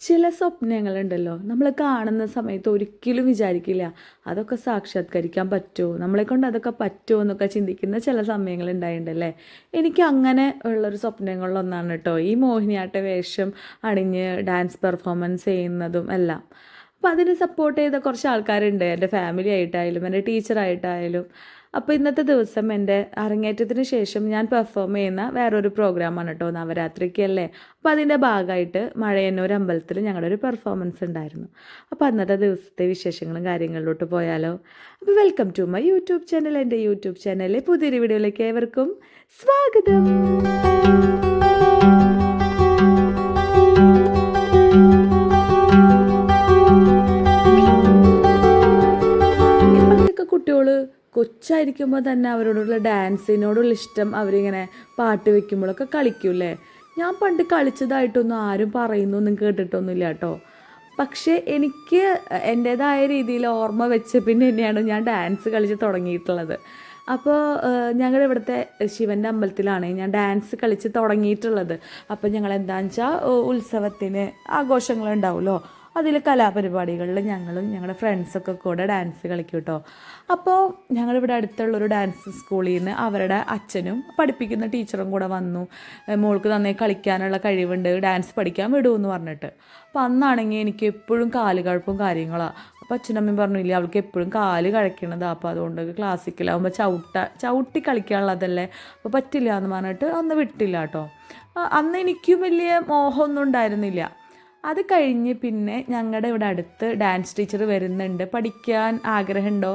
ചില സ്വപ്നങ്ങളുണ്ടല്ലോ നമ്മൾ കാണുന്ന സമയത്ത് ഒരിക്കലും വിചാരിക്കില്ല അതൊക്കെ സാക്ഷാത്കരിക്കാൻ പറ്റുമോ, നമ്മളെ കൊണ്ട് അതൊക്കെ പറ്റുമോ എന്നൊക്കെ ചിന്തിക്കുന്ന ചില സമയങ്ങൾ ഉണ്ടായിട്ടുണ്ടല്ലേ. എനിക്ക് അങ്ങനെ ഉള്ളൊരു സ്വപ്നങ്ങളിലൊന്നാണ് കേട്ടോ ഈ മോഹിനിയാട്ട വേഷം അണിഞ്ഞ് ഡാൻസ് പെർഫോമൻസ് ചെയ്യുന്നതും എല്ലാം. അപ്പോൾ അതിന് സപ്പോർട്ട് ചെയ്ത കുറച്ച് ആൾക്കാരുണ്ട്, എൻ്റെ ഫാമിലി ആയിട്ടായാലും എൻ്റെ ടീച്ചറായിട്ടായാലും. അപ്പോൾ ഇന്നത്തെ ദിവസം എൻ്റെ അരങ്ങേറ്റത്തിന് ശേഷം ഞാൻ പെർഫോം ചെയ്യുന്ന വേറൊരു പ്രോഗ്രാമാണ് കേട്ടോ, നവരാത്രിക്കല്ലേ. അപ്പോൾ അതിൻ്റെ ഭാഗമായിട്ട് മഴയന്നൂർ അമ്പലത്തിൽ ഞങ്ങളുടെ ഒരു പെർഫോമൻസ് ഉണ്ടായിരുന്നു. അപ്പോൾ അന്നത്തെ ദിവസത്തെ വിശേഷങ്ങളും കാര്യങ്ങളിലോട്ട് പോയാലോ. അപ്പോൾ welcome to my YouTube channel. എൻ്റെ യൂട്യൂബ് ചാനലിലെ പുതിയൊരു വീഡിയോയിലേക്ക് ഏവർക്കും സ്വാഗതം. കുട്ടികൾ കൊച്ചായിരിക്കുമ്പോൾ തന്നെ അവരോടുള്ള ഡാൻസിനോടുള്ള ഇഷ്ടം അവരിങ്ങനെ പാട്ട് വെക്കുമ്പോഴൊക്കെ കളിക്കൂലേ. ഞാൻ പണ്ട് കളിച്ചതായിട്ടൊന്നും ആരും പറയുന്നൊന്നും കേട്ടിട്ടൊന്നുമില്ല കേട്ടോ. പക്ഷേ എനിക്ക് എൻ്റേതായ രീതിയിൽ ഓർമ്മ വെച്ച് പിന്നെ തന്നെയാണ് ഞാൻ ഡാൻസ് കളിച്ച് തുടങ്ങിയിട്ടുള്ളത്. അപ്പോൾ ഞങ്ങളുടെ ഇവിടുത്തെ ശിവൻ്റെ അമ്പലത്തിലാണ് ഞാൻ ഡാൻസ് കളിച്ച് തുടങ്ങിയിട്ടുള്ളത്. അപ്പോൾ ഞങ്ങൾ എന്താണെന്ന് വെച്ചാൽ ഉത്സവത്തിന് ആഘോഷങ്ങളുണ്ടാവുമല്ലോ, അതിൽ കലാപരിപാടികളിൽ ഞങ്ങളും ഞങ്ങളുടെ ഫ്രണ്ട്സൊക്കെ കൂടെ ഡാൻസ് കളിക്കും കേട്ടോ. അപ്പോൾ ഞങ്ങളിവിടെ അടുത്തുള്ളൊരു ഡാൻസ് സ്കൂളിൽ നിന്ന് അവരുടെ അച്ഛനും പഠിപ്പിക്കുന്ന ടീച്ചറും കൂടെ വന്നു, മോൾക്ക് നന്നായി കളിക്കാനുള്ള കഴിവുണ്ട്, ഡാൻസ് പഠിക്കാൻ വിടുമെന്ന് പറഞ്ഞിട്ട്. അപ്പോൾ അന്നാണെങ്കിൽ എനിക്ക് എപ്പോഴും കാല് കഴപ്പും കാര്യങ്ങളാണ്. അപ്പോൾ അച്ഛനമ്മയും പറഞ്ഞില്ലേ അവൾക്ക് എപ്പോഴും കാല് കഴിക്കണതാണ്, അപ്പോൾ അതുകൊണ്ട് ക്ലാസിക്കലാകുമ്പോൾ ചവിട്ടി കളിക്കാനുള്ളതല്ലേ, അപ്പോൾ പറ്റില്ല എന്ന് പറഞ്ഞിട്ട് അന്ന് വിട്ടില്ല കേട്ടോ. അന്ന് എനിക്കും വലിയ മോഹമൊന്നും ഉണ്ടായിരുന്നില്ല. അത് കഴിഞ്ഞ് പിന്നെ ഞങ്ങളുടെ ഇവിടെ അടുത്ത് ഡാൻസ് ടീച്ചർ വരുന്നുണ്ട്, പഠിക്കാൻ ആഗ്രഹമുണ്ടോ,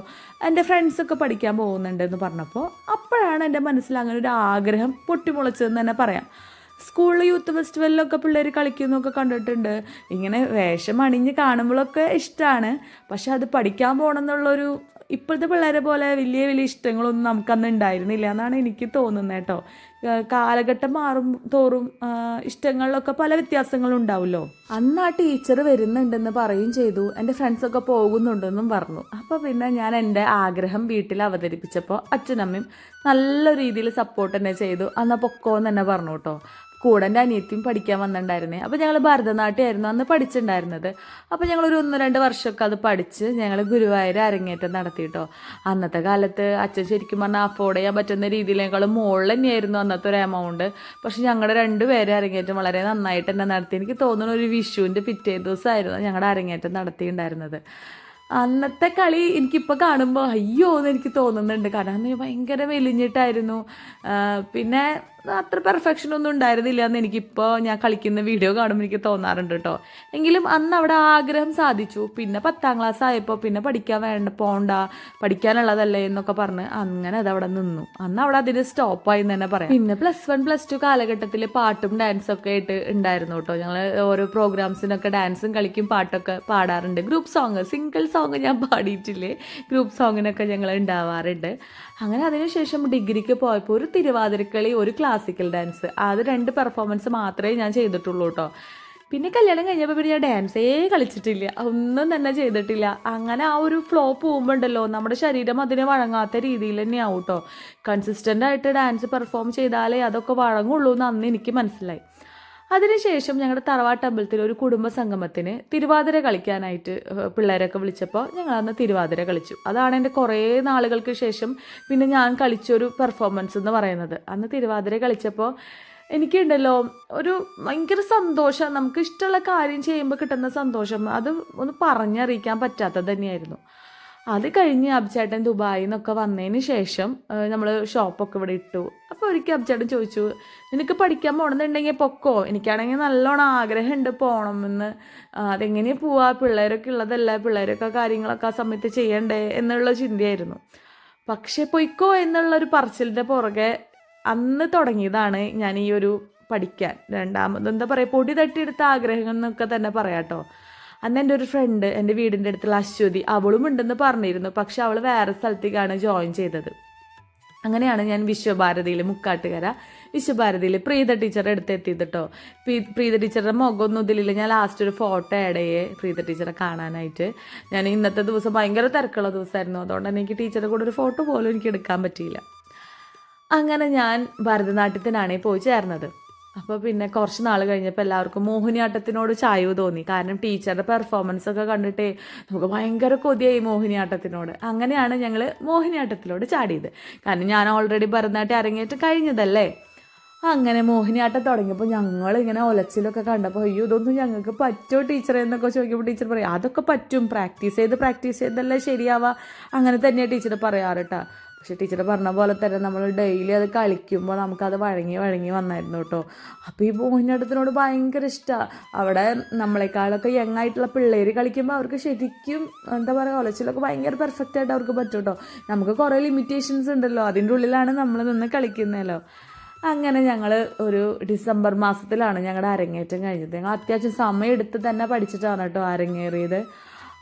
എൻ്റെ ഫ്രണ്ട്സൊക്കെ പഠിക്കാൻ പോകുന്നുണ്ടെന്ന് പറഞ്ഞപ്പോൾ അപ്പോഴാണ് എൻ്റെ മനസ്സിൽ അങ്ങനെ ഒരു ആഗ്രഹം പൊട്ടിമുളച്ചതെന്ന് തന്നെ പറയാം. സ്കൂളിൽ യൂത്ത് ഫെസ്റ്റിവലിലൊക്കെ പിള്ളേർ കളിക്കുന്നതൊക്കെ കണ്ടിട്ടുണ്ട്, ഇങ്ങനെ വേഷം അണിഞ്ഞ് കാണുമ്പോഴൊക്കെ ഇഷ്ടമാണ്. പക്ഷെ അത് പഠിക്കാൻ പോകണം എന്നുള്ളൊരു ഇപ്പോഴത്തെ പിള്ളേരെ പോലെ വലിയ വലിയ ഇഷ്ടങ്ങളൊന്നും നമുക്കന്ന് ഉണ്ടായിരുന്നില്ല എന്നാണ് എനിക്ക് തോന്നുന്നത് കേട്ടോ. കാലഘട്ടം മാറും തോറും ഇഷ്ടങ്ങളിലൊക്കെ പല വ്യത്യാസങ്ങളും ഉണ്ടാവുമല്ലോ. അന്ന് ആ ടീച്ചർ വരുന്നുണ്ടെന്ന് പറയുകയും ചെയ്തു, എൻ്റെ ഫ്രണ്ട്സൊക്കെ പോകുന്നുണ്ടെന്നും പറഞ്ഞു. അപ്പോൾ പിന്നെ ഞാൻ എൻ്റെ ആഗ്രഹം വീട്ടിൽ അവതരിപ്പിച്ചപ്പോൾ അച്ഛനമ്മയും നല്ല രീതിയിൽ സപ്പോർട്ട് തന്നെ ചെയ്തു. എന്നാൽ പൊക്കോന്ന് തന്നെ പറഞ്ഞു കേട്ടോ. കൂടെ എൻ്റെ അനിയത്തിയും പഠിക്കാൻ വന്നിട്ടുണ്ടായിരുന്നേ. അപ്പോൾ ഞങ്ങൾ ഭരതനാട്യമായിരുന്നു അന്ന് പഠിച്ചിട്ടുണ്ടായിരുന്നത്. അപ്പോൾ ഞങ്ങളൊരു 1-2 വർഷമൊക്കെ അത് പഠിച്ച് ഞങ്ങൾ ഗുരുവായൂർ അരങ്ങേറ്റം നടത്തിയിട്ടോ. അന്നത്തെ കാലത്ത് അച്ഛൻ ശരിക്കും പറഞ്ഞാൽ അഫോർഡ് ചെയ്യാൻ പറ്റുന്ന രീതിയിലേക്കാളും മുകളിൽ തന്നെയായിരുന്നു അന്നത്തെ ഒരു എമൗണ്ട്. പക്ഷെ ഞങ്ങളുടെ 2 പേരെ അരങ്ങേറ്റം വളരെ നന്നായിട്ട് തന്നെ നടത്തി. എനിക്ക് തോന്നുന്നു ഒരു വിഷുവിൻ്റെ പിറ്റേ ദിവസമായിരുന്നു ഞങ്ങളുടെ അരങ്ങേറ്റം നടത്തിയിട്ടുണ്ടായിരുന്നത്. അന്നത്തെ കളി എനിക്കിപ്പോൾ കാണുമ്പോൾ അയ്യോ എന്ന് എനിക്ക് തോന്നുന്നുണ്ട്, കാരണം അന്ന് ഭയങ്കര മെലിഞ്ഞിട്ടായിരുന്നു. പിന്നെ അത്ര പെർഫെക്ഷനൊന്നും ഉണ്ടായിരുന്നില്ല എന്ന് എനിക്കിപ്പോൾ ഞാൻ കളിക്കുന്ന വീഡിയോ കാണുമ്പോൾ എനിക്ക് തോന്നാറുണ്ട് കേട്ടോ. എങ്കിലും അന്ന് അവിടെ ആഗ്രഹം സാധിച്ചു. പിന്നെ 10ാം ക്ലാസ് ആയപ്പോൾ പിന്നെ പഠിക്കാൻ പോകണ്ട, പഠിക്കാനുള്ളതല്ലേ എന്നൊക്കെ പറഞ്ഞ് അങ്ങനെ അതവിടെ നിന്നു. അന്ന് അവിടെ അതിന് സ്റ്റോപ്പായി എന്ന് തന്നെ പറയാം. പിന്നെ +1 +2 കാലഘട്ടത്തിൽ പാട്ടും ഡാൻസൊക്കെ ആയിട്ട് ഉണ്ടായിരുന്നു കേട്ടോ. ഞങ്ങൾ ഓരോ പ്രോഗ്രാംസിനൊക്കെ ഡാൻസും കളിക്കും, പാട്ടൊക്കെ പാടാറുണ്ട്. ഗ്രൂപ്പ് സോങ്, സിംഗിൾ സോങ് ഞാൻ പാടിയിട്ടില്ലേ, ഗ്രൂപ്പ് സോങ്ങിനൊക്കെ ഞങ്ങൾ ഉണ്ടാവാറുണ്ട്. അങ്ങനെ അതിനുശേഷം ഡിഗ്രിക്ക് പോയപ്പോൾ ഒരു തിരുവാതിരക്കളി, ഒരു ക്ലാസിക്കൽ ഡാൻസ്, അത് 2 പെർഫോമൻസ് മാത്രമേ ഞാൻ ചെയ്തിട്ടുള്ളൂ കേട്ടോ. പിന്നെ കല്യാണം കഴിഞ്ഞപ്പോൾ പിന്നെ ഞാൻ ഡാൻസേ കളിച്ചിട്ടില്ല, ഒന്നും തന്നെ ചെയ്തിട്ടില്ല. അങ്ങനെ ആ ഒരു ഫ്ലോ പോകുമ്പോൾ ഉണ്ടല്ലോ നമ്മുടെ ശരീരം അതിന് വഴങ്ങാത്ത രീതിയിൽ തന്നെയാവും കേട്ടോ. കൺസിസ്റ്റൻ്റ് ആയിട്ട് ഡാൻസ് പെർഫോം ചെയ്താലേ അതൊക്കെ വഴങ്ങുള്ളൂ എന്ന് അന്ന് എനിക്ക് മനസ്സിലായി. അതിനുശേഷം ഞങ്ങളുടെ തറവാട്ട് അമ്പലത്തിൽ ഒരു കുടുംബ സംഗമത്തിന് തിരുവാതിര കളിക്കാനായിട്ട് പിള്ളേരൊക്കെ വിളിച്ചപ്പോൾ ഞങ്ങൾ അന്ന് തിരുവാതിര കളിച്ചു. അതാണ് എൻ്റെ കുറേ നാളുകൾക്ക് ശേഷം പിന്നെ ഞാൻ കളിച്ചൊരു പെർഫോമൻസ് എന്ന് പറയുന്നത്. അന്ന് തിരുവാതിര കളിച്ചപ്പോൾ എനിക്കുണ്ടല്ലോ ഒരു ഭയങ്കര സന്തോഷം, നമുക്ക് ഇഷ്ടമുള്ള കാര്യം ചെയ്യുമ്പോൾ കിട്ടുന്ന സന്തോഷം അത് ഒന്ന് പറഞ്ഞറിയിക്കാൻ പറ്റാത്തത് തന്നെയായിരുന്നു. അത് കഴിഞ്ഞ് അബ്ചേട്ടൻ ദുബായിൽ നിന്നൊക്കെ വന്നതിന് ശേഷം നമ്മൾ ഷോപ്പൊക്കെ ഇവിടെ ഇട്ടു. അപ്പോൾ ഒരിക്കൽ അബ്ചേട്ടൻ ചോദിച്ചു, നിനക്ക് പഠിക്കാൻ പോകണമെന്നുണ്ടെങ്കിൽ പൊക്കോ, എനിക്കാണെങ്കിൽ നല്ലോണം ആഗ്രഹമുണ്ട് പോകണമെന്ന്, അതെങ്ങനെയാണ് പോവാ, പിള്ളേരൊക്കെ ഉള്ളതല്ല, പിള്ളേരൊക്കെ കാര്യങ്ങളൊക്കെ ആ സമയത്ത് ചെയ്യണ്ടേ എന്നുള്ള ചിന്തയായിരുന്നു. പക്ഷേ പൊയ്ക്കോ എന്നുള്ളൊരു പറച്ചിലിൻ്റെ പുറകെ അന്ന് തുടങ്ങിയതാണ് ഞാൻ ഈ ഒരു പഠിക്കാൻ. രണ്ടാമത് എന്താ പറയുക, പൊടി തട്ടിയെടുത്ത ആഗ്രഹം എന്നൊക്കെ തന്നെ പറയാം കേട്ടോ. അന്ന് എൻ്റെ ഒരു ഫ്രണ്ട്, എൻ്റെ വീടിൻ്റെ അടുത്തുള്ള അശ്വതി, അവളും ഉണ്ടെന്ന് പറഞ്ഞിരുന്നു. പക്ഷെ അവൾ വേറെ സ്ഥലത്തേക്കാണ് ജോയിൻ ചെയ്തത്. അങ്ങനെയാണ് ഞാൻ വിശ്വഭാരതിയിൽ, മുക്കാട്ടുകര വിശ്വഭാരതിയിൽ പ്രീത ടീച്ചറുടെ അടുത്ത് എത്തിയത് കേട്ടോ. പ്രീത ടീച്ചറുടെ മുഖമൊന്നും ഇതിലില്ല, ഞാൻ ലാസ്റ്റ് ഒരു ഫോട്ടോ ആഡ് ചെയ്യേ പ്രീത ടീച്ചറെ കാണാനായിട്ട്. ഞാൻ ഇന്നത്തെ ദിവസം ഭയങ്കര തിരക്കുള്ള ദിവസമായിരുന്നു, അതുകൊണ്ട് തന്നെ എനിക്ക് ടീച്ചറുടെ കൂടെ ഒരു ഫോട്ടോ പോലും എനിക്ക് എടുക്കാൻ പറ്റിയില്ല. അങ്ങനെ ഞാൻ ഭരതനാട്യത്തിനാണ് പോയി ചേർന്നത്. അപ്പോൾ പിന്നെ കുറച്ച് നാൾ കഴിഞ്ഞപ്പോൾ എല്ലാവർക്കും മോഹിനിയാട്ടത്തിനോട് ചായ്വ് തോന്നി. കാരണം ടീച്ചറുടെ പെർഫോമൻസ് ഒക്കെ കണ്ടിട്ടേ നമുക്ക് ഭയങ്കര കൊതിയായി മോഹിനിയാട്ടത്തിനോട്. അങ്ങനെയാണ് ഞങ്ങൾ മോഹിനിയാട്ടത്തിലോട് ചാടിയത്. കാരണം ഞാൻ ഓൾറെഡി ഭരതനാട്യം അരങ്ങേറ്റം കഴിഞ്ഞതല്ലേ. അങ്ങനെ മോഹിനിയാട്ടം തുടങ്ങിയപ്പോൾ ഞങ്ങളിങ്ങനെ ഒലച്ചിലൊക്കെ കണ്ടപ്പോൾ അയ്യോ ഇതൊന്നും ഞങ്ങൾക്ക് പറ്റുമോ ടീച്ചറെ എന്നൊക്കെ ചോദിക്കുമ്പോൾ ടീച്ചർ പറയും അതൊക്കെ പറ്റും, പ്രാക്ടീസ് ചെയ്തല്ലേ ശരിയാവുക, അങ്ങനെ തന്നെയാണ് ടീച്ചർ പറയാറ് കേട്ടോ. പക്ഷേ ടീച്ചർ പറഞ്ഞ പോലെ തന്നെ നമ്മൾ ഡെയിലി അത് കളിക്കുമ്പോൾ നമുക്കത് വഴങ്ങി വന്നായിരുന്നു കേട്ടോ. അപ്പോൾ ഈ മോഹിനിയാട്ടത്തിനോട് ഭയങ്കര ഇഷ്ടമാണ്. അവിടെ നമ്മളെക്കാളൊക്കെ യങ് ആയിട്ടുള്ള പിള്ളേർ കളിക്കുമ്പോൾ അവർക്ക് ശരിക്കും എന്താ പറയുക ഒലച്ചിലൊക്കെ ഭയങ്കര പെർഫെക്റ്റ് ആയിട്ട് അവർക്ക് പറ്റും കേട്ടോ. നമുക്ക് കുറേ ലിമിറ്റേഷൻസ് ഉണ്ടല്ലോ, അതിൻ്റെ ഉള്ളിലാണ് നമ്മൾ നിന്ന് കളിക്കുന്നതല്ലോ. അങ്ങനെ ഞങ്ങൾ ഒരു ഡിസംബർ മാസത്തിലാണ് ഞങ്ങളുടെ അരങ്ങേറ്റം കഴിഞ്ഞത്. ഞങ്ങൾ അത്യാവശ്യം സമയം എടുത്ത് തന്നെ പഠിച്ചിട്ടാണ് കേട്ടോ അരങ്ങേറിയത്.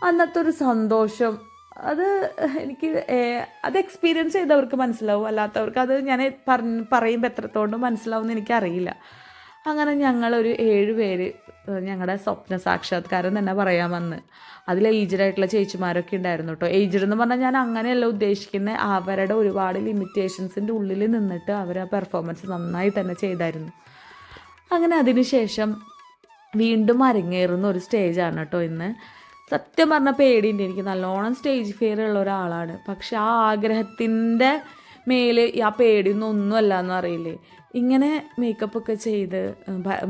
അന്നത്തെ ഒരു സന്തോഷം അത് എനിക്ക് അത് എക്സ്പീരിയൻസ് ചെയ്തവർക്ക് മനസ്സിലാവും, അല്ലാത്തവർക്ക് അത് ഞാൻ പറയുമ്പോൾ എത്രത്തോളം മനസ്സിലാവുമെന്ന് എനിക്കറിയില്ല. അങ്ങനെ ഞങ്ങളൊരു 7 പേര് ഞങ്ങളുടെ സ്വപ്ന സാക്ഷാത്കാരം തന്നെ പറയാൻ വന്ന്. അതിൽ ഏജ്ഡായിട്ടുള്ള ചേച്ചിമാരൊക്കെ ഉണ്ടായിരുന്നു കേട്ടോ. ഏജ്ഡ് എന്ന് പറഞ്ഞാൽ ഞാൻ അങ്ങനെയല്ല ഉദ്ദേശിക്കുന്നത്, അവരുടെ ഒരുപാട് ലിമിറ്റേഷൻസിൻ്റെ ഉള്ളിൽ നിന്നിട്ട് അവർ ആ പെർഫോമൻസ് നന്നായി തന്നെ ചെയ്തായിരുന്നു. അങ്ങനെ അതിന് ശേഷം വീണ്ടും അരങ്ങേറുന്ന ഒരു സ്റ്റേജാണ് കേട്ടോ ഇന്ന്. സത്യം പറഞ്ഞ പേടിയുണ്ട്, എനിക്ക് നല്ലോണം സ്റ്റേജ് ഫിയർ ഉള്ള ഒരാളാണ്. പക്ഷെ ആ ആഗ്രഹത്തിൻ്റെ മേൽ ആ പേടിയൊന്നും ഒന്നുമല്ല എന്നറിയില്ലേ. ഇങ്ങനെ മേക്കപ്പൊക്കെ ചെയ്ത്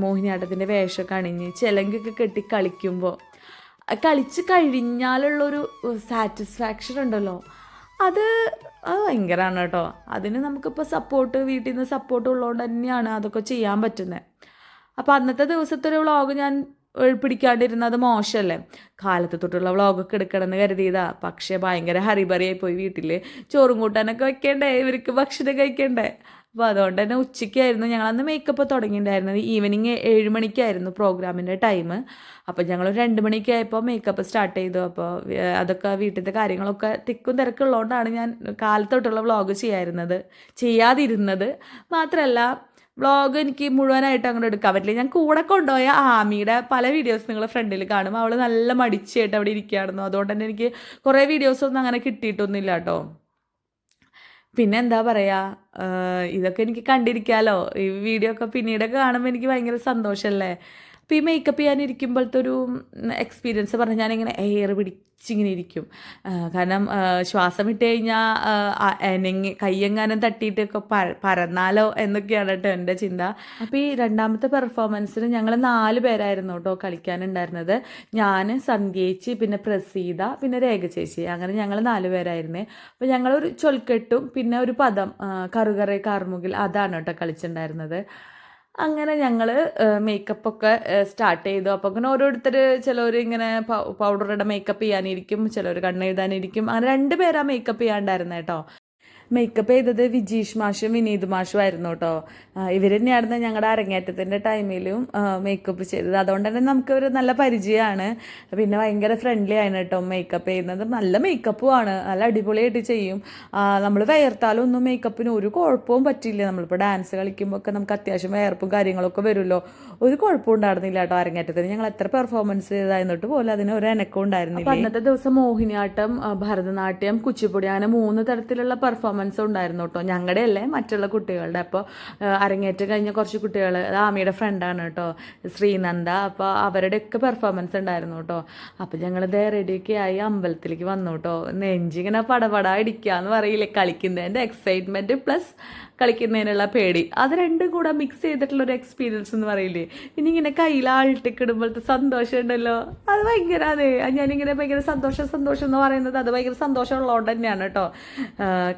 മോഹിനിയാട്ടത്തിൻ്റെ വേഷമൊക്കെ അണിഞ്ഞ് ചിലങ്കൊക്കെ കെട്ടി കളിക്കുമ്പോൾ കളിച്ച് കഴിഞ്ഞാലുള്ളൊരു സാറ്റിസ്ഫാക്ഷൻ ഉണ്ടല്ലോ, അത് ഭയങ്കരമാണ് കേട്ടോ. അതിന് നമുക്കിപ്പോൾ സപ്പോർട്ട് വീട്ടിൽ നിന്ന് സപ്പോർട്ട് ഉള്ളതുകൊണ്ട് തന്നെയാണ് അതൊക്കെ ചെയ്യാൻ പറ്റുന്നത്. അപ്പോൾ അന്നത്തെ ദിവസത്തെ ഒരു വ്ളോഗ് ഞാൻ പിടിക്കാണ്ടിരുന്നത് മോശമല്ലേ. കാലത്ത് തൊട്ടുള്ള വ്ളോഗൊക്കെ എടുക്കണമെന്ന് കരുതിയതാ. പക്ഷേ ഭയങ്കര ഹറിബറിയായി പോയി. വീട്ടിൽ ചോറും കൂട്ടാനൊക്കെ വെക്കേണ്ടേ, ഇവർക്ക് ഭക്ഷണം കഴിക്കണ്ടേ. അപ്പോൾ അതുകൊണ്ട് തന്നെ ഉച്ചയ്ക്കായിരുന്നു ഞങ്ങളന്ന് മേക്കപ്പ് തുടങ്ങിയിട്ടുണ്ടായിരുന്നത്. ഈവനിങ് 7 മണിക്കായിരുന്നു പ്രോഗ്രാമിൻ്റെ ടൈം. അപ്പോൾ ഞങ്ങൾ 2 മണിക്കായപ്പോൾ മേക്കപ്പ് സ്റ്റാർട്ട് ചെയ്തു. അപ്പോൾ അതൊക്കെ വീട്ടിലത്തെ കാര്യങ്ങളൊക്കെ തിക്കും തിരക്കുള്ളതുകൊണ്ടാണ് ഞാൻ കാലത്തോട്ടുള്ള വ്ളോഗ് ചെയ്യാതിരുന്നത്. മാത്രമല്ല വ്ളോഗ് എനിക്ക് മുഴുവനായിട്ട് അങ്ങോട്ട് എടുക്കാൻ പറ്റില്ല. ഞാൻ കൂടെ കൊണ്ടുപോയ ആമിയുടെ പല വീഡിയോസ് നിങ്ങൾ ഫ്രണ്ടിൽ കാണും. അവൾ നല്ല മടിച്ചായിട്ട് അവിടെ ഇരിക്കുകയായിരുന്നു. അതുകൊണ്ട് തന്നെ എനിക്ക് കുറേ വീഡിയോസൊന്നും അങ്ങനെ കിട്ടിയിട്ടൊന്നുമില്ല കേട്ടോ. പിന്നെ എന്താ പറയുക, ഇതൊക്കെ എനിക്ക് കണ്ടിരിക്കാമല്ലോ. ഈ വീഡിയോ ഒക്കെ പിന്നീടൊക്കെ കാണുമ്പോൾ എനിക്ക് ഭയങ്കര സന്തോഷമല്ലേ. അപ്പോൾ ഈ മേക്കപ്പ് ചെയ്യാനിരിക്കുമ്പോഴത്തെ ഒരു എക്സ്പീരിയൻസ് പറഞ്ഞാൽ ഞാനിങ്ങനെ എയർ പിടിച്ചിങ്ങനെ ഇരിക്കും. കാരണം ശ്വാസം ഇട്ട് കഴിഞ്ഞാൽ കയ്യെങ്ങാനും തട്ടിയിട്ടൊക്കെ പരന്നാലോ എന്നൊക്കെയാണ് കേട്ടോ എൻ്റെ ചിന്ത. അപ്പോൾ ഈ രണ്ടാമത്തെ പെർഫോമൻസിന് ഞങ്ങൾ 4 പേരായിരുന്നു കേട്ടോ കളിക്കാനുണ്ടായിരുന്നത്. ഞാൻ, സന്ധ്യേച്ചി, പിന്നെ പ്രസീത, പിന്നെ രേഖ ചേച്ചി, അങ്ങനെ ഞങ്ങൾ 4 പേരായിരുന്നേ. അപ്പോൾ ഞങ്ങളൊരു ചൊൽക്കെട്ടും പിന്നെ ഒരു പദം കറുകറെ കാർമുകിൽ അതാണ് കേട്ടോ കളിച്ചിട്ടുണ്ടായിരുന്നത്. അങ്ങനെ ഞങ്ങൾ മേക്കപ്പൊക്കെ സ്റ്റാർട്ട് ചെയ്തു. അപ്പോൾ അങ്ങനെ ഓരോരുത്തർ ചിലർ ഇങ്ങനെ പൗഡറുടെ മേക്കപ്പ് ചെയ്യാനിരിക്കും, ചിലർ കണ്ണെഴുതാനിരിക്കും. അങ്ങനെ 2 പേരാ മേക്കപ്പ് ചെയ്യാണ്ടായിരുന്നേ കേട്ടോ. മേക്കപ്പ് ചെയ്തത് വിജീഷ് മാഷും വിനീത് മാഷും ആയിരുന്നു കേട്ടോ. ഇവർ തന്നെയായിരുന്നു ഞങ്ങളുടെ അരങ്ങേറ്റത്തിൻ്റെ ടൈമിലും മേക്കപ്പ് ചെയ്തത്. അതുകൊണ്ട് തന്നെ നമുക്ക് ഒരു നല്ല പരിചയമാണ്. പിന്നെ ഭയങ്കര ഫ്രണ്ട്ലി ആണ് കേട്ടോ മേക്കപ്പ് ചെയ്യുന്നത്. നല്ല മേക്കപ്പുമാണ്, നല്ല അടിപൊളിയായിട്ട് ചെയ്യും. നമ്മൾ വിയർത്താലും ഒന്നും മേക്കപ്പിന് ഒരു കുഴപ്പവും പറ്റില്ല. നമ്മളിപ്പോൾ ഡാൻസ് കളിക്കുമ്പോൾ ഒക്കെ നമുക്ക് അത്യാവശ്യം വിയർപ്പും കാര്യങ്ങളൊക്കെ വരുമല്ലോ, ഒരു കുഴപ്പവും ഉണ്ടായിരുന്നില്ല കേട്ടോ അരങ്ങേറ്റത്തിന്. ഞങ്ങൾ എത്ര പെർഫോമൻസ് ചെയ്തായിരുന്നിട്ട് പോലും അതിന് ഒരു അനക്കം ഉണ്ടായിരുന്നില്ല. അന്നത്തെ ദിവസം മോഹിനിയാട്ടം, ഭരതനാട്യം, കുച്ചിപ്പുടി അങ്ങനെ 3 തരത്തിലുള്ള പെർഫോമൻസ് ഉണ്ടായിരുന്നു കേട്ടോ. ഞങ്ങളുടെ അല്ലേ, മറ്റുള്ള കുട്ടികളുടെ. അപ്പോൾ അരങ്ങേറ്റം കഴിഞ്ഞ കുറച്ച് കുട്ടികൾ, ആമിയുടെ ഫ്രണ്ടാണ് കേട്ടോ, ശ്രീനന്ദ. അപ്പോൾ അവരുടെയൊക്കെ പെർഫോമൻസ് ഉണ്ടായിരുന്നു കേട്ടോ. അപ്പോൾ ഞങ്ങളിതേ റെഡിയൊക്കെ ആയി അമ്പലത്തിലേക്ക് വന്നു കേട്ടോ. നെഞ്ചിങ്ങനെ പടപടാ ഇടിക്കാന്ന് പറയില്ലേ, കളിക്കുന്നതിൻ്റെ എക്സൈറ്റ്മെൻറ്റ് പ്ലസ് കളിക്കുന്നതിനുള്ള പേടി, അത് രണ്ടും കൂടെ മിക്സ് ചെയ്തിട്ടുള്ളൊരു എക്സ്പീരിയൻസ് എന്ന് പറയില്ലേ. പിന്നെ ഇങ്ങനെ കയ്യിൽ ആൾട്ടിക്കിടുമ്പോഴത്തെ സന്തോഷം ഉണ്ടല്ലോ, അത് ഭയങ്കര. അതെ, ഞാനിങ്ങനെ ഭയങ്കര സന്തോഷം എന്ന് പറയുന്നത് അത് ഭയങ്കര സന്തോഷമുള്ളതുകൊണ്ട് തന്നെയാണ് കേട്ടോ.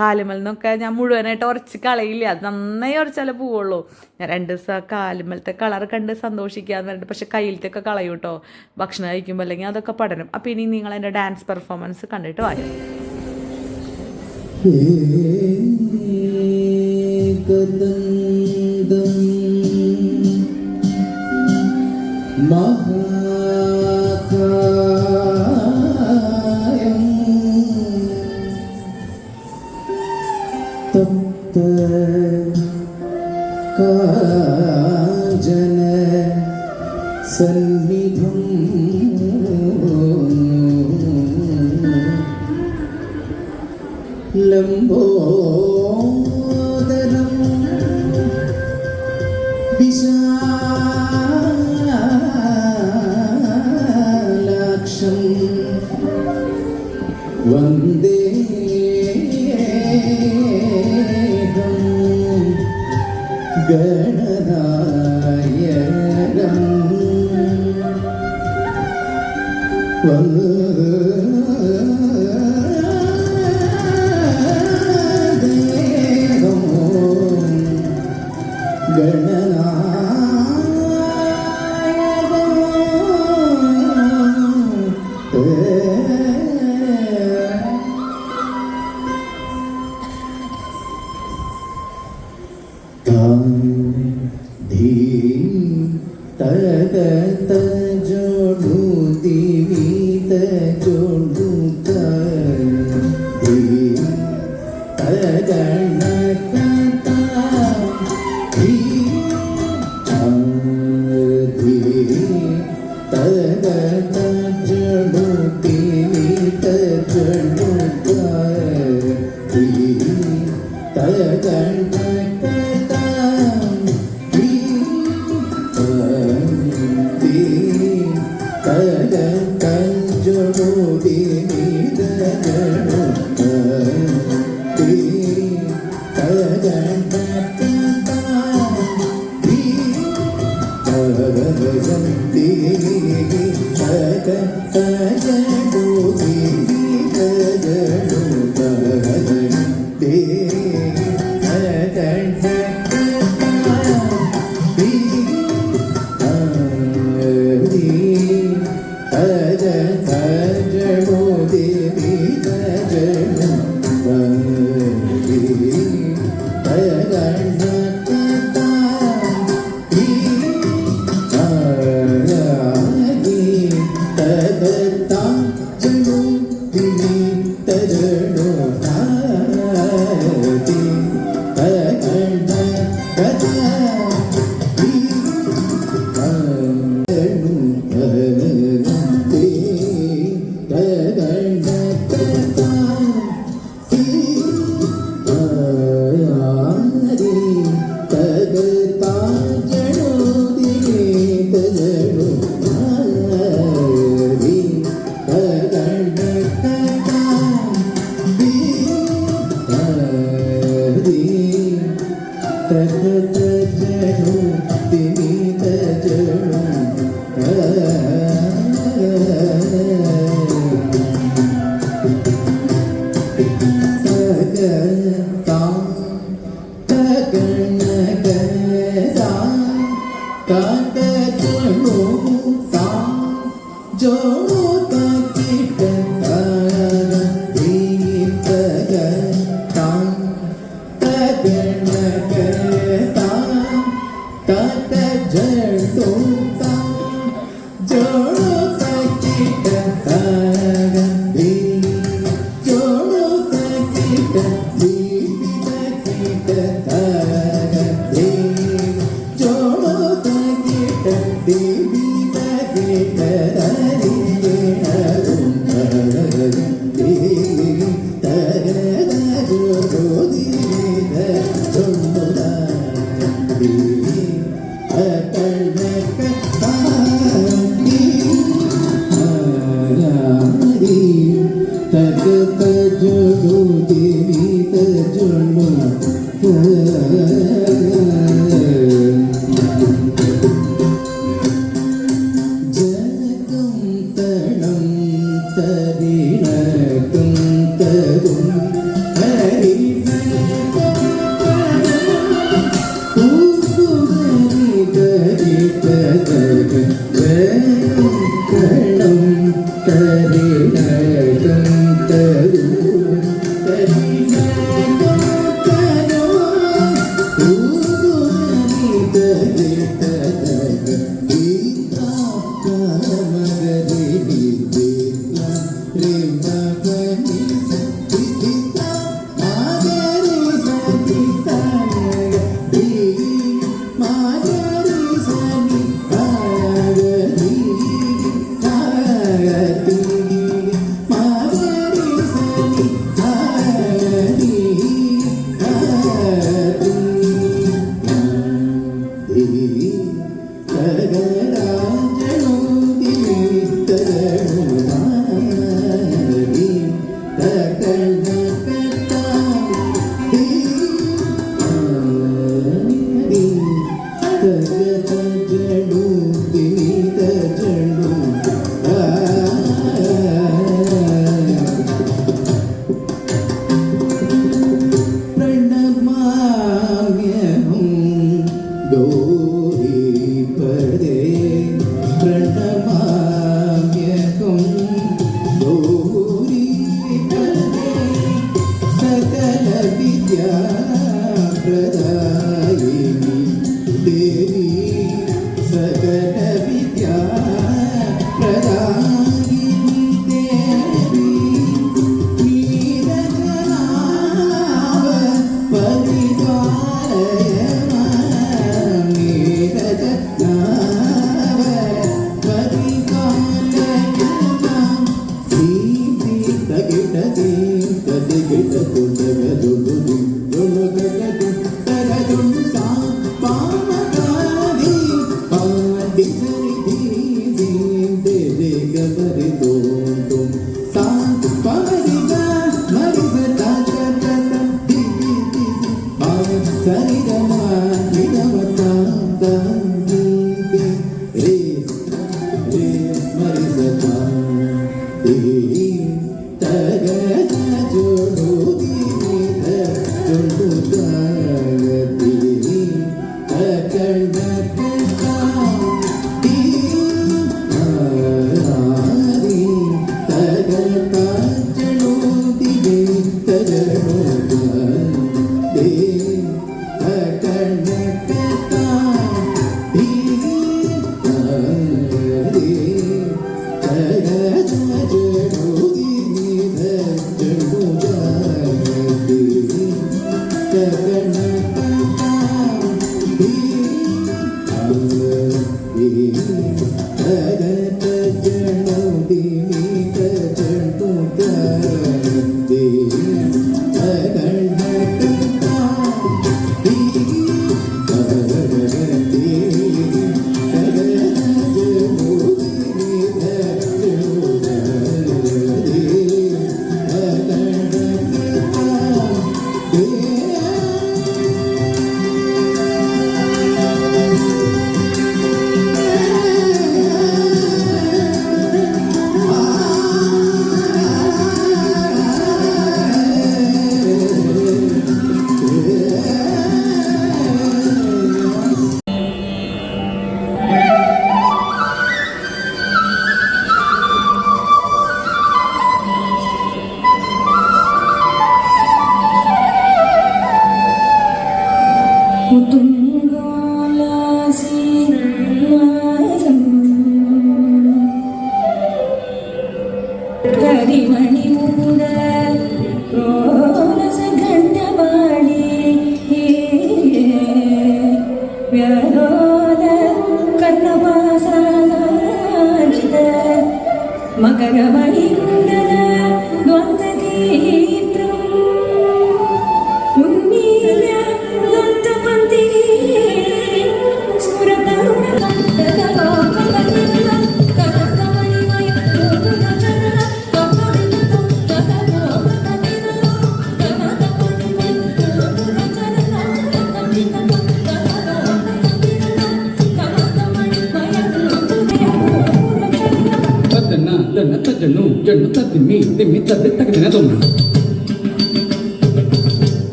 കാലുമൽ നിന്നൊക്കെ ഞാൻ മുഴുവനായിട്ട് ഉറച്ച് കളയില്ല, അത് നന്നായി ഉറച്ചാലേ പോവുള്ളൂ. ഞാൻ 2 ദിവസം കാലുമലത്തെ കളർ കണ്ട് സന്തോഷിക്കാന്ന് പറഞ്ഞിട്ട് പക്ഷെ കയ്യിലത്തൊക്കെ കളയും കേട്ടോ ഭക്ഷണം കഴിക്കുമ്പോൾ, അല്ലെങ്കിൽ അതൊക്കെ പഠനം. അപ്പം ഇനി നിങ്ങൾ എൻ്റെ ഡാൻസ് പെർഫോമൻസ് കണ്ടിട്ട് വായും. കാഞ്ചന സന്നിധം ലംബോദരം വിശാ വന്ദേ ഗണനായകം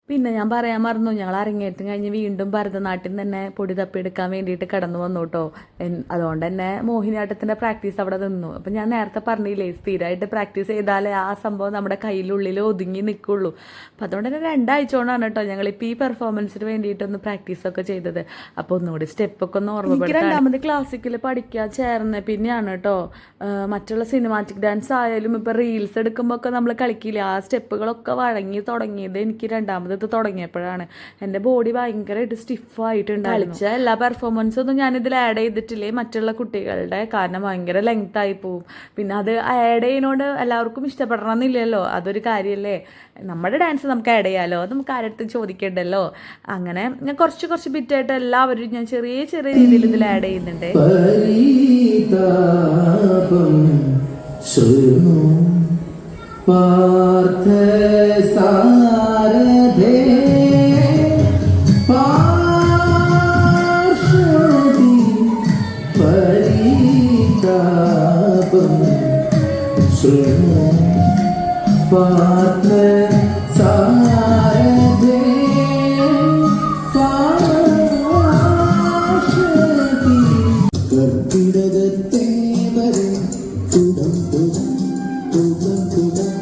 പിന്നെ ഞാൻ പറയാൻ മറന്നു, ഞങ്ങൾ അരങ്ങേറ്റം കഴിഞ്ഞ് വീണ്ടും ഭരതനാട്യം തന്നെ പൊടി തപ്പിയെടുക്കാൻ വേണ്ടിയിട്ട് കടന്നു വന്നു കേട്ടോ. അതുകൊണ്ട് തന്നെ മോഹിനിയാട്ടത്തിൻ്റെ പ്രാക്ടീസ് അവിടെ നിന്നു. അപ്പം ഞാൻ നേരത്തെ പറഞ്ഞില്ലേ, സ്ഥിരമായിട്ട് പ്രാക്ടീസ് ചെയ്താലേ ആ സംഭവം നമ്മുടെ കയ്യിലുള്ളിൽ ഒതുങ്ങി നിൽക്കുള്ളൂ. അപ്പം അതുകൊണ്ട് തന്നെ 2 ആഴ്ച കൊണ്ടാണ് കേട്ടോ ഞങ്ങളിപ്പോൾ ഈ പെർഫോമൻസിന് വേണ്ടിയിട്ടൊന്ന് പ്രാക്ടീസൊക്കെ ചെയ്തത്. അപ്പോൾ ഒന്നുകൂടി സ്റ്റെപ്പൊക്കെ ഒന്ന് ഓർമ്മപ്പെടുത്താം. 2ാമത് ക്ലാസിക്കൽ പഠിക്കാൻ ചേർന്ന് പിന്നെയാണ് കേട്ടോ മറ്റുള്ള സിനിമാറ്റിക് ഡാൻസ് ആയാലും ഇപ്പോൾ റീൽസ് എടുക്കുമ്പോൾ ഒക്കെ നമ്മൾ കളിക്കില്ല, ആ സ്റ്റെപ്പുകളൊക്കെ വഴങ്ങി തുടങ്ങിയത് എനിക്ക് 2ാമത് തുടങ്ങിയപ്പോഴാണ്. എൻ്റെ ബോഡി ഭയങ്കരമായിട്ട് സ്റ്റിഫായിട്ടുണ്ട്. കളിച്ച എല്ലാ പെർഫോമൻസൊന്നും ഞാനിതിൽ ആഡ് ചെയ്തിട്ടില്ലേ മറ്റുള്ള കുട്ടികളുടെ, കാരണം ഭയങ്കര ലെങ്ത് ആയി പോവും. പിന്നെ അത് ആഡ് ചെയ്യുന്നതുകൊണ്ട് എല്ലാവർക്കും ഇഷ്ടപ്പെടണം എന്നില്ലല്ലോ, അതൊരു കാര്യമല്ലേ. നമ്മുടെ ഡാൻസ് നമുക്ക് ആഡ് ചെയ്യാമല്ലോ, നമുക്ക് ആരുടെ ചോദിക്കേണ്ടല്ലോ. അങ്ങനെ ഞാൻ കുറച്ച് ബിറ്റായിട്ട് എല്ലാവരും ഞാൻ ചെറിയ രീതിയിൽ ഇതിൽ ആഡ് ചെയ്യുന്നുണ്ട്. പാർത്ഥ സാരഥേ പാർശ്വതി താപം പാത്മ സാരഥേ കർക്കിടകത്തെ വരെ തുടം തുടം തുടം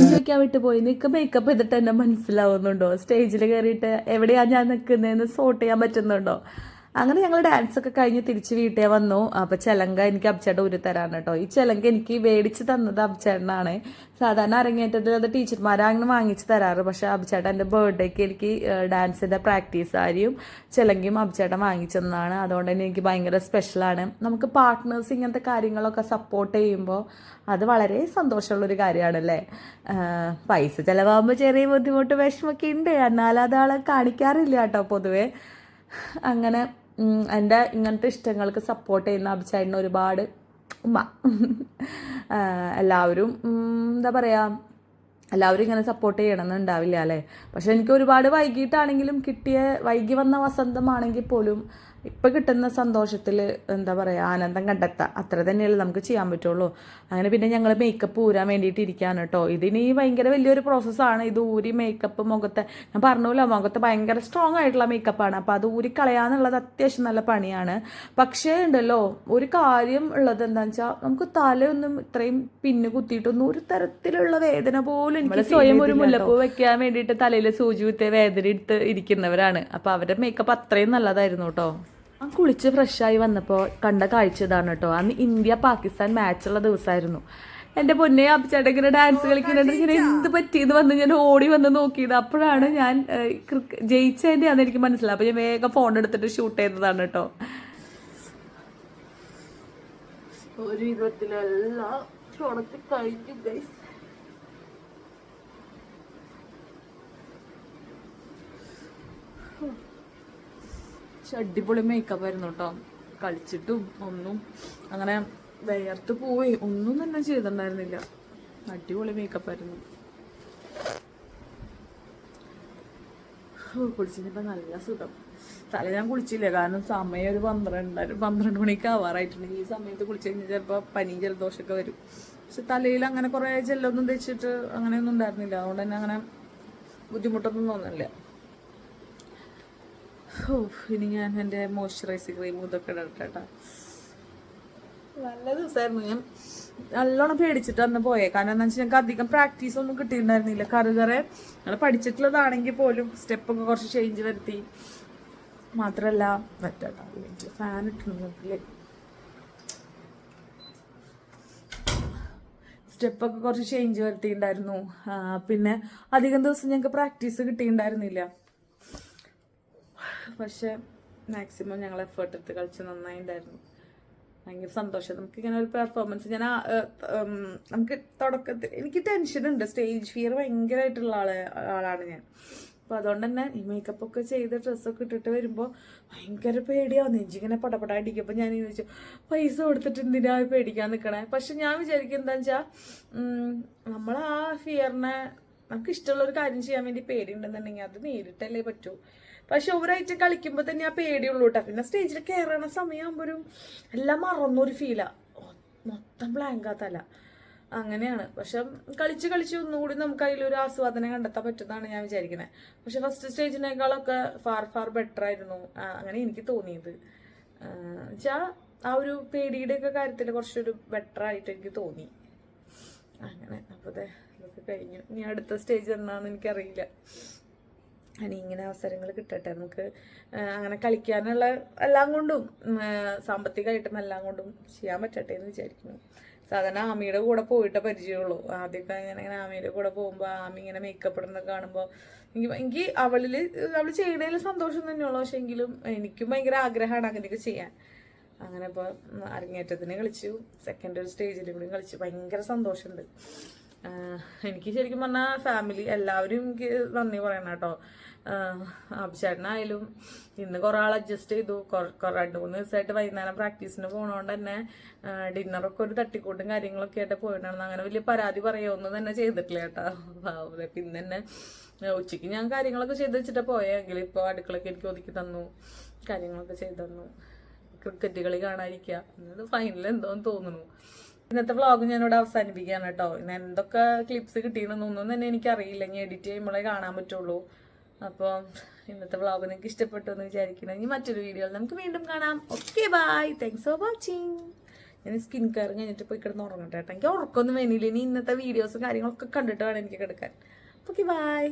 ചോദിക്കാൻ വിട്ടു പോയി. നിനക്ക് മേക്കപ്പ് ചെയ്തിട്ട് എന്നെ മനസ്സിലാവുന്നുണ്ടോ? സ്റ്റേജിൽ കയറിയിട്ട് എവിടെയാണ് ഞാൻ നിൽക്കുന്നതെന്ന് സോർട്ട് ചെയ്യാൻ പറ്റുന്നുണ്ടോ? അങ്ങനെ ഞങ്ങൾ ഡാൻസൊക്കെ കഴിഞ്ഞ് തിരിച്ച് വീട്ടിൽ വന്നു. അപ്പോൾ ചിലങ്ക എനിക്ക് അബ്ചേട്ടൻ ഊരി തരാണ് കേട്ടോ. ഈ ചിലങ്ക എനിക്ക് മേടിച്ച് തന്നത് അബ്ചേട്ടനാണ്. സാധാരണ അരങ്ങേറ്റത്തിൽ അത് ടീച്ചർമാരാണ് വാങ്ങിച്ച് തരാറ്. പക്ഷേ അബ്ചേട്ടൻ എൻ്റെ ബർത്ത്ഡേക്ക് എനിക്ക് ഡാൻസിൻ്റെ പ്രാക്ടീസ് സാരിയും ചിലങ്കയും അബ്ചേട്ടൻ വാങ്ങിച്ചു തന്നതാണ്. അതുകൊണ്ട് തന്നെ എനിക്ക് ഭയങ്കര സ്പെഷ്യലാണ്. നമുക്ക് പാർട്ട്നേഴ്സ് ഇങ്ങനത്തെ കാര്യങ്ങളൊക്കെ സപ്പോർട്ട് ചെയ്യുമ്പോൾ അത് വളരെ സന്തോഷമുള്ളൊരു കാര്യമാണല്ലേ. പൈസ ചിലവാകുമ്പോൾ ചെറിയ ബുദ്ധിമുട്ട് വിഷമമൊക്കെ ഉണ്ട്, എന്നാൽ അതാളെ കാണിക്കാറില്ല കേട്ടോ പൊതുവേ. അങ്ങനെ എൻ്റെ ഇങ്ങനത്തെ ഇഷ്ടങ്ങൾക്ക് സപ്പോർട്ട് ചെയ്യുന്ന അഭിചേട്ടന് ഒരുപാട് ഉമ്മ. എല്ലാവരും എന്താ പറയുക, എല്ലാവരും ഇങ്ങനെ സപ്പോർട്ട് ചെയ്യണമെന്നുണ്ടാവില്ല അല്ലേ. പക്ഷെ എനിക്ക് ഒരുപാട് വൈകിട്ടാണെങ്കിലും വൈകി വന്ന വസന്തമാണെങ്കിൽ പോലും ഇപ്പം കിട്ടുന്ന സന്തോഷത്തിൽ എന്താ പറയുക, ആനന്ദം കണ്ടെത്താം. അത്ര തന്നെയല്ലേ നമുക്ക് ചെയ്യാൻ പറ്റുള്ളൂ. അങ്ങനെ പിന്നെ ഞങ്ങൾ മേക്കപ്പ് ഊരാൻ വേണ്ടിയിട്ട് ഇരിക്കുകയാണ് കേട്ടോ. ഇതിനി ഭയങ്കര വലിയൊരു പ്രോസസ്സാണ്. ഇത് ഊരി മേക്കപ്പ് മുഖത്തെ, ഞാൻ പറഞ്ഞല്ലോ മുഖത്ത് ഭയങ്കര സ്ട്രോങ് ആയിട്ടുള്ള മേക്കപ്പാണ്. അപ്പോൾ അത് ഊരി കളയാന്നുള്ളത് അത്യാവശ്യം നല്ല പണിയാണ്. പക്ഷേ ഉണ്ടല്ലോ ഒരു കാര്യം ഉള്ളത് എന്താണെന്ന് വെച്ചാൽ, നമുക്ക് തലയൊന്നും ഇത്രയും പിന്നു കുത്തിയിട്ടൊന്നും ഒരു തരത്തിലുള്ള വേദന പോലും എനിക്ക് സ്വയം ഒരു മുല്ലപ്പൂ വെക്കാൻ വേണ്ടിയിട്ട് തലയിൽ സൂചി കുത്തിയ വേദന എടുത്ത് ഇരിക്കുന്നവരാണ്. അപ്പോൾ അവരുടെ മേക്കപ്പ് അത്രയും നല്ലതായിരുന്നു കേട്ടോ. ആ കുളിച്ച് ഫ്രഷായി വന്നപ്പോൾ കണ്ട കാഴ്ച ഇതാണ് കേട്ടോ. അന്ന് ഇന്ത്യ പാകിസ്ഥാൻ മാച്ചുള്ള ദിവസമായിരുന്നു. എൻ്റെ പൊന്നെ അബ്ചേട്ടൻ ഇങ്ങനെ ഡാൻസ് കളിക്കുന്നുണ്ട്. ഇങ്ങനെ എന്ത് പറ്റിയെന്ന് വന്ന് ഞാൻ ഓടി വന്ന് നോക്കിയത്. അപ്പോഴാണ് ഞാൻ ജയിച്ചതിൻ്റെ ആണെന്ന് എനിക്ക് മനസ്സിലായി. അപ്പോൾ ഞാൻ വേഗം ഫോൺ എടുത്തിട്ട് ഷൂട്ട് ചെയ്തതാണ് കേട്ടോ. ഒരു വിധത്തിലെല്ലാം ഷോണത്തിൽ കഴിഞ്ഞു ഗൈസ്. അടിപൊളി മേക്കപ്പ് ആയിരുന്നു കേട്ടോ. കളിച്ചിട്ടും ഒന്നും അങ്ങനെ വേർത്ത് പോയി ഒന്നും തന്നെ ചെയ്തിട്ടുണ്ടായിരുന്നില്ല. അടിപൊളി മേക്കപ്പ് ആയിരുന്നു. കുളിച്ചിട്ടിപ്പോൾ നല്ല സുഖം. തല ഞാൻ കുളിച്ചില്ല, കാരണം സമയം ഒരു 12 മണിക്ക് ആവാറായിട്ടുണ്ട്. ഈ സമയത്ത് കുളിച്ച് കഴിഞ്ഞാൽ ചിലപ്പോൾ പനിയും ജലദോഷമൊക്കെ വരും. പക്ഷെ തലയിൽ അങ്ങനെ കുറേ ജെല്ലൊന്നും തെച്ചിട്ട് അങ്ങനെയൊന്നും ഉണ്ടായിരുന്നില്ല. അതുകൊണ്ട് തന്നെ അങ്ങനെ ബുദ്ധിമുട്ടൊന്നും തോന്നില്ല. ഇനി ഞാൻ എൻ്റെ മോയ്സ്ചറൈസിങ് ക്രീം ഇതൊക്കെ ഇടട്ടെ. നല്ല ദിവസമായിരുന്നു. ഞാൻ നല്ലോണം പേടിച്ചിട്ട് അന്ന് പോയേ. കാരണം എന്താ വെച്ചാൽ ഞങ്ങൾക്ക് അധികം പ്രാക്ടീസ് ഒന്നും കിട്ടിയിട്ടുണ്ടായിരുന്നില്ല. കറുകറെ ഞങ്ങൾ പഠിച്ചിട്ടുള്ളതാണെങ്കിൽ പോലും സ്റ്റെപ്പൊക്കെ കുറച്ച് ചേഞ്ച് വരുത്തി. മാത്രമല്ല ഫാൻ ഇട്ടിട്ടുണ്ടെങ്കിൽ സ്റ്റെപ്പൊക്കെ കുറച്ച് ചേഞ്ച് വരുത്തിയിട്ടുണ്ടായിരുന്നു. പിന്നെ അധികം ദിവസം ഞങ്ങൾക്ക് പ്രാക്ടീസ് കിട്ടിയിട്ടുണ്ടായിരുന്നില്ല. പക്ഷെ മാക്സിമം ഞങ്ങൾ എഫേർട്ട് എടുത്ത് കളിച്ച് നന്നായിട്ടുണ്ടായിരുന്നു. ഭയങ്കര സന്തോഷം. നമുക്കിങ്ങനെ ഒരു പെർഫോമൻസ് നമുക്ക് തുടക്കത്തിൽ എനിക്ക് ടെൻഷനുണ്ട്. സ്റ്റേജ് ഫിയർ ഭയങ്കരമായിട്ടുള്ള ആളാണ് ഞാൻ. അപ്പോൾ അതുകൊണ്ട് തന്നെ ഈ മേക്കപ്പൊക്കെ ചെയ്ത് ഡ്രസ്സൊക്കെ ഇട്ടിട്ട് വരുമ്പോൾ ഭയങ്കര പേടിയാവും. നെഞ്ചിങ്ങനെ പടപട അടിക്കും. അപ്പോൾ ഞാൻ ചോദിച്ചു, പൈസ കൊടുത്തിട്ട് എന്തിനാ പേടിക്കാൻ നിൽക്കണേ. പക്ഷെ ഞാൻ വിചാരിക്കും എന്താണെന്ന് വെച്ചാൽ, നമ്മൾ ആ ഫിയറിനെ നമുക്ക് ഇഷ്ടമുള്ളൊരു കാര്യം ചെയ്യാൻ വേണ്ടി പേടിയുണ്ടെന്നുണ്ടെങ്കിൽ അത് നേരിട്ടല്ലേ പറ്റൂ. പക്ഷെ ഓവറായിട്ട് കളിക്കുമ്പോൾ തന്നെ ആ പേടിയുള്ളൂ കേട്ടോ. പിന്നെ സ്റ്റേജിൽ കയറണ സമയമാകുമ്പോഴും എല്ലാം മറന്നൊരു ഫീലാണ്. മൊത്തം ബ്ലാങ്കാത്തല്ല, അങ്ങനെയാണ്. പക്ഷെ കളിച്ച് ഒന്നുകൂടി നമുക്ക് അതിലൊരു ആസ്വാദനം കണ്ടെത്താൻ പറ്റുന്നതാണ് ഞാൻ വിചാരിക്കുന്നത്. പക്ഷെ ഫസ്റ്റ് സ്റ്റേജിനേക്കാളൊക്കെ ഫാർ ബെറ്റർ ആയിരുന്നു, അങ്ങനെ എനിക്ക് തോന്നിയത്. വെച്ചാൽ ആ ഒരു പേടിയുടെയൊക്കെ കാര്യത്തിൽ കുറച്ചൊരു ബെറ്റർ ആയിട്ട് എനിക്ക് തോന്നി. അങ്ങനെ അപ്പോൾ ഇതൊക്കെ കഴിഞ്ഞു. ഇനി അടുത്ത സ്റ്റേജ് എന്നാണെന്ന് എനിക്കറിയില്ല. ഇനി ഇങ്ങനെ അവസരങ്ങൾ കിട്ടട്ടെ നമുക്ക്. അങ്ങനെ കളിക്കാനുള്ള എല്ലാം കൊണ്ടും സാമ്പത്തികമായിട്ടും എല്ലാം കൊണ്ടും ചെയ്യാൻ പറ്റട്ടെ എന്ന് വിചാരിക്കുന്നു. സാധാരണ ആമിയുടെ കൂടെ പോയിട്ട് പരിചയമുള്ളൂ. ആദ്യമൊക്കെ ഇങ്ങനെ ആമിയുടെ കൂടെ പോകുമ്പോൾ ആമി ഇങ്ങനെ മേക്കപ്പ് ഇടുന്നൊക്കെ കാണുമ്പോൾ എനിക്ക് അവൾ ചെയ്യണതിൽ സന്തോഷം തന്നെയുള്ളൂ. പക്ഷെ എങ്കിലും എനിക്കും ഭയങ്കര ആഗ്രഹമാണ് അങ്ങനെയൊക്കെ ചെയ്യാൻ. അങ്ങനെ ഇപ്പോൾ അരങ്ങേറ്റത്തിന് കളിച്ചു, സെക്കൻഡ് ഒരു സ്റ്റേജിൽ കൂടി കളിച്ചു. ഭയങ്കര സന്തോഷമുണ്ട്. എനിക്ക് ശരിക്കും പറഞ്ഞാൽ ഫാമിലി എല്ലാവരും എനിക്ക് നന്ദി പറയണം കേട്ടോ. അഭിചേട്ടനായാലും ഇന്ന് കുറേ ആൾ അഡ്ജസ്റ്റ് ചെയ്തു. 2-3 ദിവസമായിട്ട് വൈകുന്നേരം പ്രാക്ടീസിന് പോകണോണ്ട് തന്നെ ഡിന്നറൊക്കെ ഒരു തട്ടിക്കൂട്ടും കാര്യങ്ങളൊക്കെ ആയിട്ട് പോയിട്ടാണ്. അങ്ങനെ വലിയ പരാതി പറയുമൊന്നും തന്നെ ചെയ്തിട്ടില്ല കേട്ടോ. പിന്നെ തന്നെ ഉച്ചയ്ക്ക് ഞാൻ കാര്യങ്ങളൊക്കെ ചെയ്ത് വെച്ചിട്ട് പോയെങ്കിൽ ഇപ്പോൾ അടുക്കളൊക്കെ എനിക്ക് ഒതുക്കി തന്നു, കാര്യങ്ങളൊക്കെ ചെയ്തു തന്നു. ക്രിക്കറ്റ് കളി കാണാതിരിക്കുക എന്നത് ഫൈനൽ എന്തോന്ന് തോന്നുന്നു. ഇന്നത്തെ വ്ളോഗ് ഞാനിവിടെ അവസാനിപ്പിക്കുകയാണ് കേട്ടോ. ഇന്ന് എന്തൊക്കെ ക്ലിപ്സ് കിട്ടിയെന്നൊന്നും തന്നെ എനിക്കറിയില്ല. ഇനി എഡിറ്റ് ചെയ്യുമ്പോഴേ കാണാൻ പറ്റുള്ളൂ. അപ്പോൾ ഇന്നത്തെ വ്ളോഗ് നിങ്ങൾക്ക് ഇഷ്ടപ്പെട്ടു എന്ന് വിചാരിക്കണം. ഇനി മറ്റൊരു വീഡിയോയിൽ നമുക്ക് വീണ്ടും കാണാം. Okay bye, thanks for watching. ഞാൻ സ്കിൻ കെയർ കഴിഞ്ഞിട്ട് പോയി കിടന്ന് ഉറങ്ങട്ടെ കേട്ടോ. എനിക്ക് ഉറക്കമൊന്നും വേണിയില്ല. ഇനി ഇന്നത്തെ വീഡിയോസും കാര്യങ്ങളൊക്കെ കണ്ടിട്ട് വേണം എനിക്ക് കിടക്കാൻ. Okay bye.